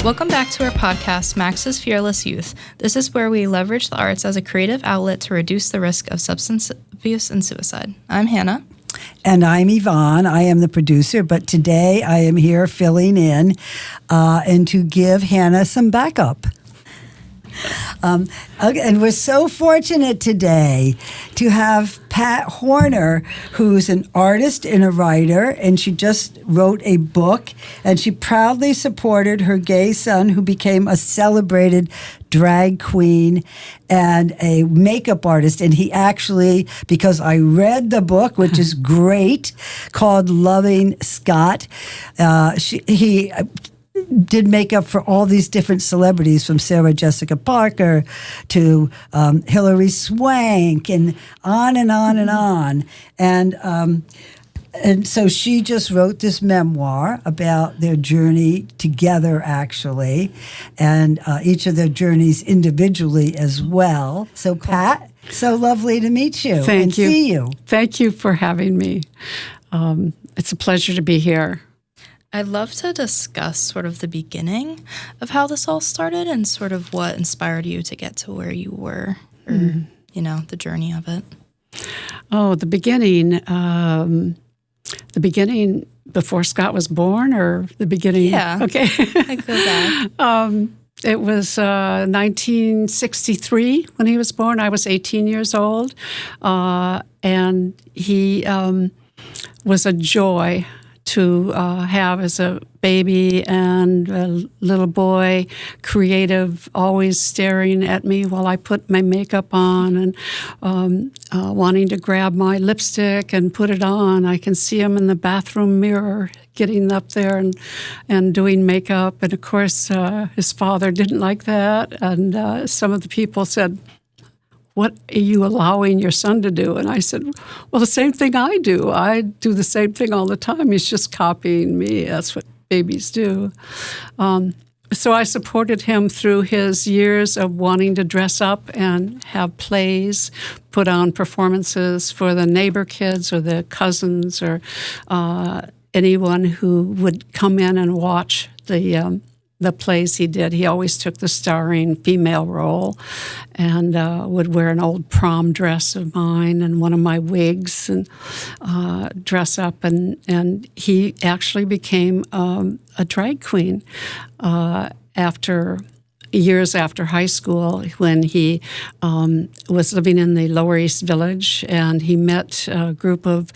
Welcome back to our podcast, Max's Fearless Youth. This is where we leverage the arts as a creative outlet to reduce the risk of substance abuse and suicide. I'm Hannah. And I'm Yvonne. I am the producer, but today I am here filling in and to give Hannah some backup. And we're so fortunate today to have Pat Horner, who's an artist and a writer, and she just wrote a book, and she proudly supported her gay son, who became a celebrated drag queen and a makeup artist. And he actually, because I read the book, which is great, called Loving Scott, he did makeup for all these different celebrities, from Sarah Jessica Parker to Hilary Swank, and on and on and on. And so she just wrote this memoir about their journey together, actually, and each of their journeys individually as well. So, Pat, so lovely to meet you and see you. Thank you for having me. It's a pleasure to be here. I'd love to discuss sort of the beginning of how this all started and sort of what inspired you to get to where you were, or, you know, the journey of it. Oh, the beginning before Scott was born, or the beginning? Yeah. Okay. I go back. It was 1963 when he was born. I was 18 years old, and he was a joy to have as a baby and a little boy, creative, always staring at me while I put my makeup on, and wanting to grab my lipstick and put it on. I can see him in the bathroom mirror getting up there and doing makeup. And of course, his father didn't like that. And some of the people said, "What are you allowing your son to do?" And I said, "Well, the same thing I do. I do the same thing all the time. He's just copying me. That's what babies do." So I supported him through his years of wanting to dress up and have plays, put on performances for the neighbor kids or the cousins or anyone who would come in and watch the plays he did. He always took the starring female role and would wear an old prom dress of mine and one of my wigs and dress up. And he actually became a drag queen years after high school, when he was living in the Lower East Village, and he met a group of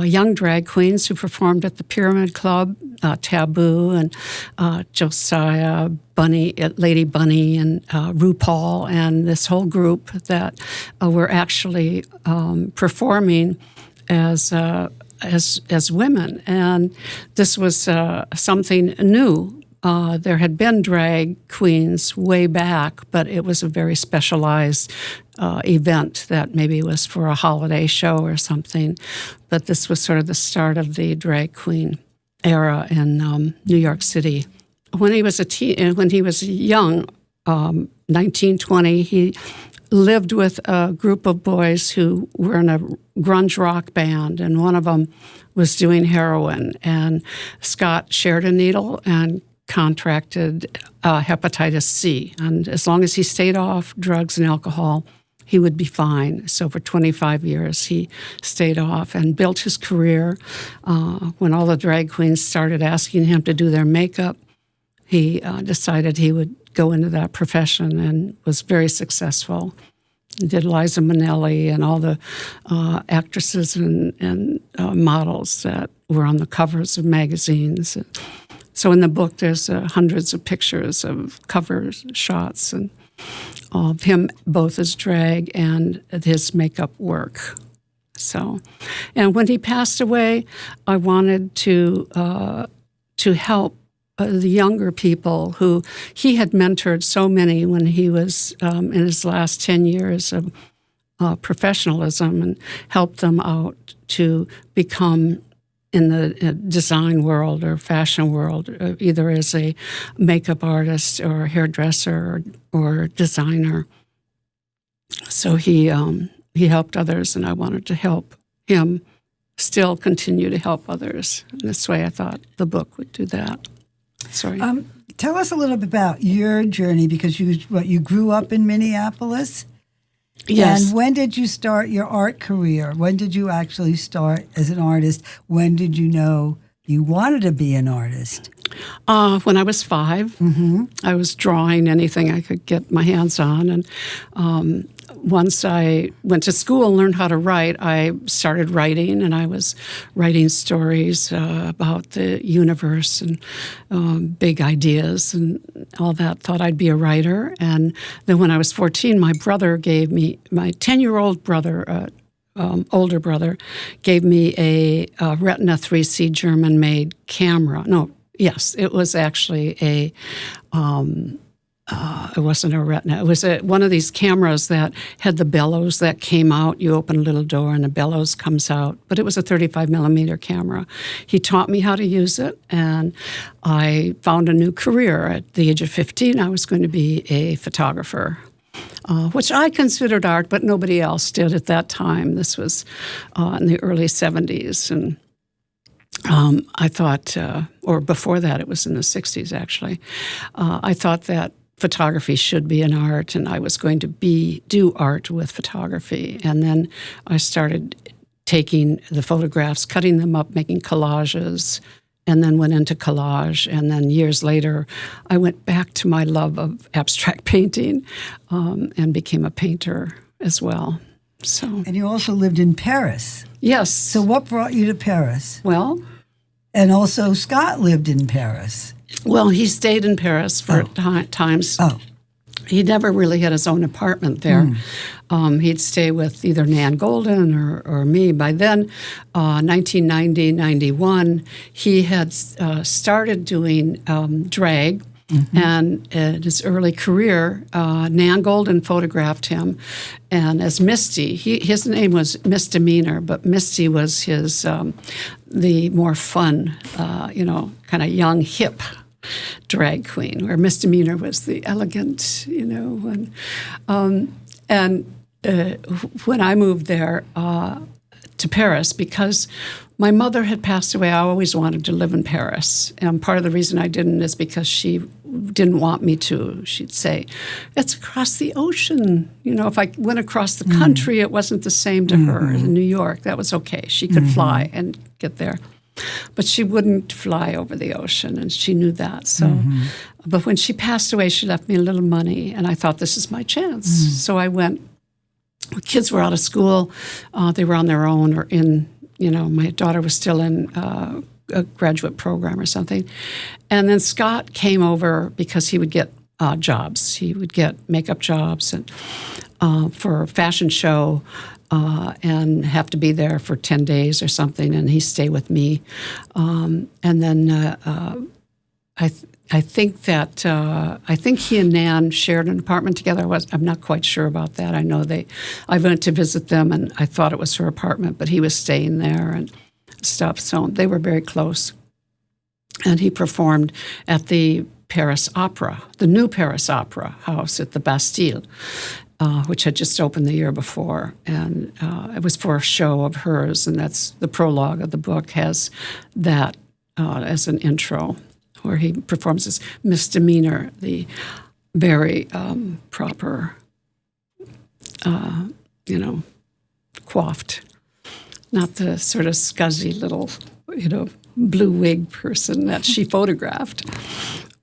young drag queens who performed at the Pyramid Club, Taboo, and Josiah, Lady Bunny, and RuPaul, and this whole group that were actually performing as women. And this was something new. There had been drag queens way back, but it was a very specialized event that maybe was for a holiday show or something. But this was sort of the start of the drag queen era in New York City. When he was young, 19, 20, he lived with a group of boys who were in a grunge rock band, and one of them was doing heroin. And Scott shared a needle and contracted hepatitis C. And as long as he stayed off drugs and alcohol, he would be fine. So for 25 years, he stayed off and built his career. When all the drag queens started asking him to do their makeup, he decided he would go into that profession and was very successful. He did Liza Minnelli and all the actresses and models that were on the covers of magazines. So in the book, there's hundreds of pictures of cover shots and of him, both as drag and his makeup work. So, and when he passed away, I wanted to help the younger people who he had mentored so many when he was in his last 10 years of professionalism, and help them out to become in the design world or fashion world, either as a makeup artist or a hairdresser or designer. So he helped others, and I wanted to help him still continue to help others. And this way I thought the book would do that. Sorry. Tell us a little bit about your journey, because you grew up in Minneapolis. Yes. And when did you start your art career? When did you actually start as an artist? When did you know you wanted to be an artist? When I was 5, I was drawing anything I could get my hands on. And once I went to school and learned how to write, I started writing, and I was writing stories about the universe and big ideas and all that. Thought I'd be a writer. And then when I was 14, my 10-year-old brother, older brother, gave me a Retina 3C German-made camera. No, yes, it was actually it wasn't a Retina. It was one of these cameras that had the bellows that came out. You open a little door and the bellows comes out. But it was a 35 millimeter camera. He taught me how to use it, and I found a new career. At the age of 15, I was going to be a photographer. Which I considered art, but nobody else did at that time. This was in the early 70s. And I thought, or before that, it was in the 60s, actually. I thought that photography should be an art, and I was going to do art with photography. And then I started taking the photographs, cutting them up, making collages, and then went into collage. And then years later, I went back to my love of abstract painting and became a painter as well. So. And you also lived in Paris. Yes. So what brought you to Paris? Well. And also Scott lived in Paris. Well, he stayed in Paris for times. Oh. He never really had his own apartment there. He'd stay with either Nan Golden or me. By then, 1990, 91, he had started doing drag. And in his early career, Nan Golden photographed him, and as Misty, his name was Misdemeanor, but Misty was his the more fun, kind of young, hip drag queen, where Misdemeanor was the elegant, and when I moved there to Paris, because my mother had passed away, I always wanted to live in Paris. And part of the reason I didn't is because she didn't want me to. She'd say, it's across the ocean. If I went across the country, it wasn't the same to her. In New York, that was okay. She could fly and get there. But she wouldn't fly over the ocean, and she knew that. So, but when she passed away, she left me a little money, and I thought, this is my chance. So I went. The kids were out of school. They were on their own or in, my daughter was still in a graduate program or something. And then Scott came over because he would get jobs. He would get makeup jobs and for a fashion show and have to be there for 10 days or something, and he'd stay with me. And then I think he and Nan shared an apartment together. I'm not quite sure about that. I know I went to visit them, and I thought it was her apartment, but he was staying there and stuff. So they were very close. And he performed at the Paris Opera, the new Paris Opera House at the Bastille, which had just opened the year before. And it was for a show of hers, and that's the prologue of the book has that as an intro, where he performs as Misdemeanor, the very proper, coiffed, not the sort of scuzzy little, blue wig person that she photographed.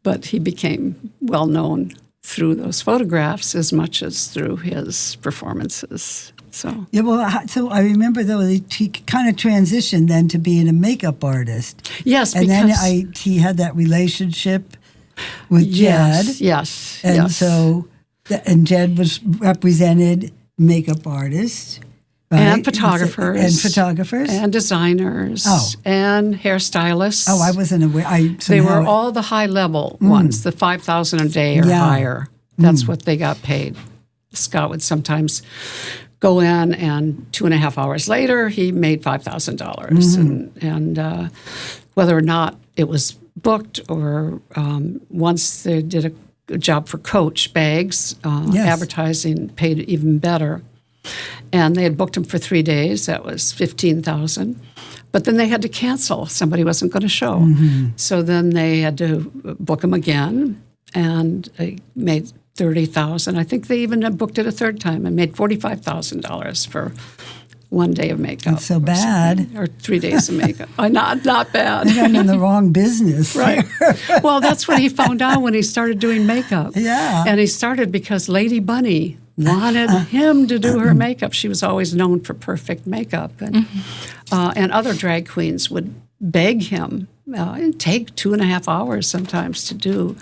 But he became well known through those photographs as much as through his performances. So yeah, well, so I remember though he kind of transitioned then to being a makeup artist. Yes, and because then he had that relationship with Jed. Yes, and so and Jed was represented makeup artists. Right? And photographers. And designers. Oh. And hairstylists. Oh, I wasn't aware. They were all the high-level ones, the $5,000 a day or higher. That's what they got paid. Scott would sometimes go in, and 2.5 hours later, he made $5,000. And whether or not it was booked or once they did a job for Coach bags, advertising paid even better. And they had booked him for 3 days. That was $15,000. But then they had to cancel. Somebody wasn't going to show. So then they had to book him again, and they made $30,000. I think they even had booked it a third time and made $45,000 for 1 day of makeup. That's so bad. Or 3 days of makeup. Not bad. I'm in the wrong business. Right. Well, that's what he found out when he started doing makeup. Yeah. And he started because Lady Bunny wanted him to do her makeup. She was always known for perfect makeup. And other drag queens would beg him. It'd take 2.5 hours sometimes to do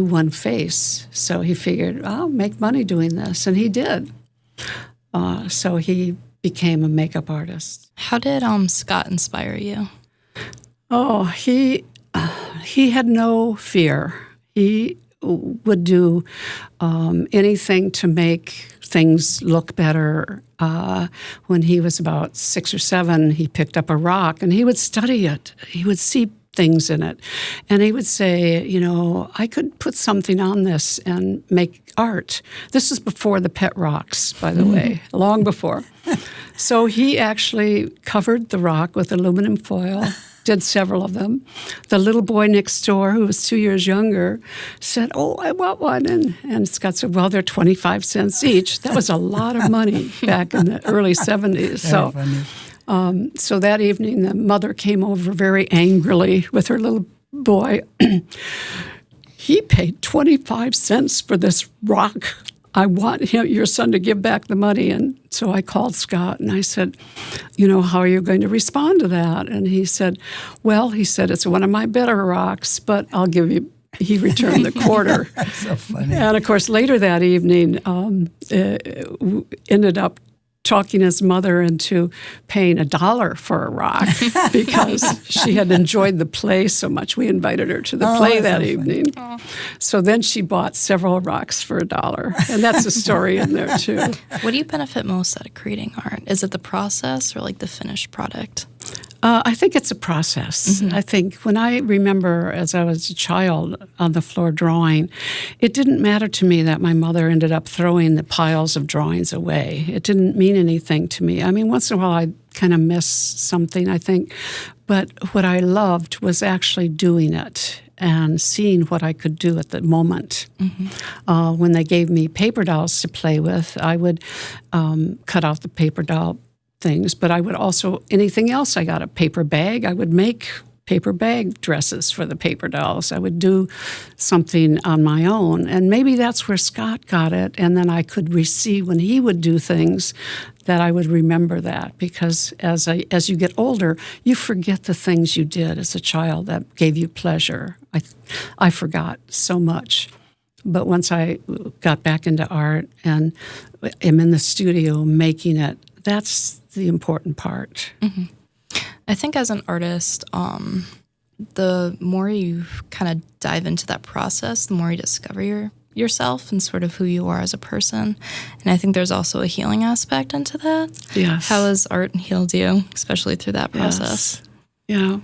one face. So he figured, I'll make money doing this. And he did. So he became a makeup artist. How did Scott inspire you? Oh, he had no fear. He would do anything to make things look better. When he was about 6 or 7, he picked up a rock and he would study it. He would see things in it. And he would say, I could put something on this and make art. This is before the pet rocks, by the way, long before. So he actually covered the rock with aluminum foil, did several of them. The little boy next door, who was 2 years younger, said, I want one. And Scott said, well, they're 25 cents each. That was a lot of money back in the early 70s. So that evening, the mother came over very angrily with her little boy. He paid 25 cents for this rock. I want your son to give back the money. And so I called Scott and I said, how are you going to respond to that? And he said, it's one of my better rocks, but I'll give you. He returned the quarter. So funny. And of course, later that evening, ended up talking his mother into paying $1 for a rock because she had enjoyed the play so much. We invited her to the play that evening. So then she bought several rocks for $1. And that's a story in there, too. What do you benefit most out of creating art? Is it the process or like the finished product? I think it's a process. I think when I remember as I was a child on the floor drawing, it didn't matter to me that my mother ended up throwing the piles of drawings away. It didn't mean anything to me. I mean, once in a while I'd kind of miss something, I think. But what I loved was actually doing it and seeing what I could do at the moment. When they gave me paper dolls to play with, I would cut out the paper doll things, but I would also, anything else, I got a paper bag. I would make paper bag dresses for the paper dolls. I would do something on my own. And maybe that's where Scott got it. And then I could receive when he would do things that I would remember that. Because as you get older, you forget the things you did as a child that gave you pleasure. I forgot so much. But once I got back into art and am in the studio making it, that's the important part. I think as an artist, the more you kind of dive into that process, the more you discover yourself and sort of who you are as a person. And I think there's also a healing aspect into that. Yes. How has art healed you, especially through that process? Yes.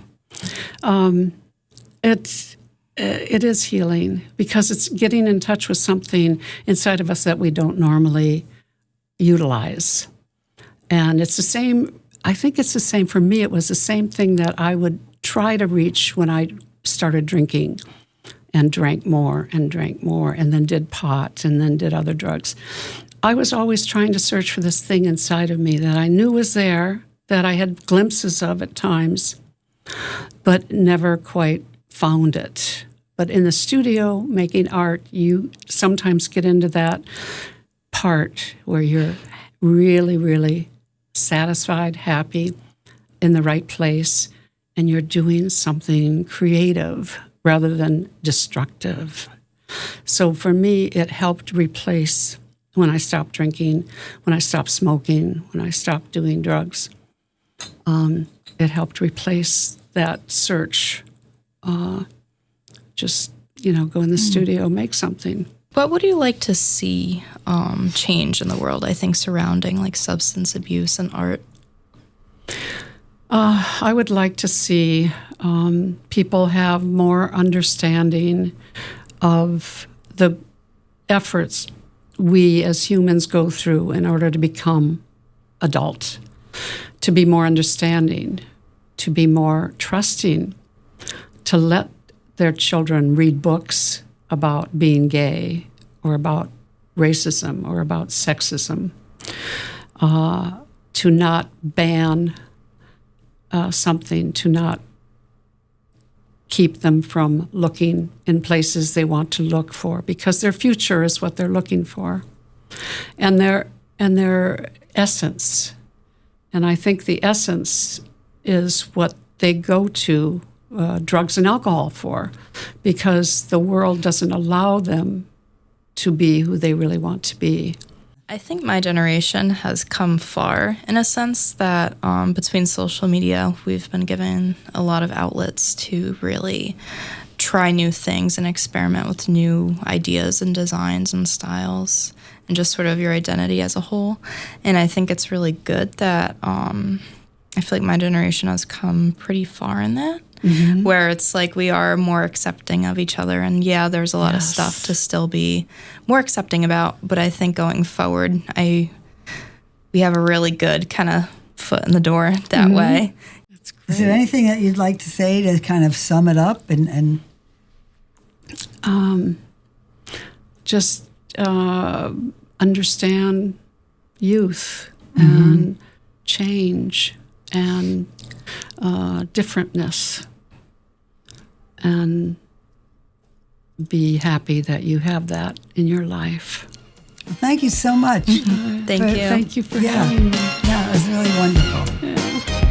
Yeah. It is healing because it's getting in touch with something inside of us that we don't normally utilize. And it's the same, I think it's the same, for me, it was the same thing that I would try to reach when I started drinking and drank more and then did pot and then did other drugs. I was always trying to search for this thing inside of me that I knew was there, that I had glimpses of at times, but never quite found it. But in the studio, making art, you sometimes get into that part where you're really, really satisfied, happy, in the right place, and you're doing something creative rather than destructive. So for me, it helped replace when I stopped drinking, when I stopped smoking, when I stopped doing drugs. It helped replace that search. Just, go in the studio, make something. What would you like to see change in the world, I think, surrounding like substance abuse and art? I would like to see people have more understanding of the efforts we as humans go through in order to become adult, to be more understanding, to be more trusting, to let their children read books about being gay or about racism or about sexism, to not ban something, to not keep them from looking in places they want to look for, because their future is what they're looking for, and their essence. And I think the essence is what they go to drugs and alcohol for, because the world doesn't allow them to be who they really want to be. I think my generation has come far in a sense that between social media, we've been given a lot of outlets to really try new things and experiment with new ideas and designs and styles and just sort of your identity as a whole. And I think it's really good that I feel like my generation has come pretty far in that. Mm-hmm. Where it's like we are more accepting of each other. And yeah, there's a lot of stuff to still be more accepting about. But I think going forward, we have a really good kind of foot in the door that way. That's great. Is there anything that you'd like to say to kind of sum it up? And just understand youth and change and differentness, and be happy that you have that in your life. Thank you so much. Thank you. Thank you for having me. Yeah, it was really wonderful. Yeah.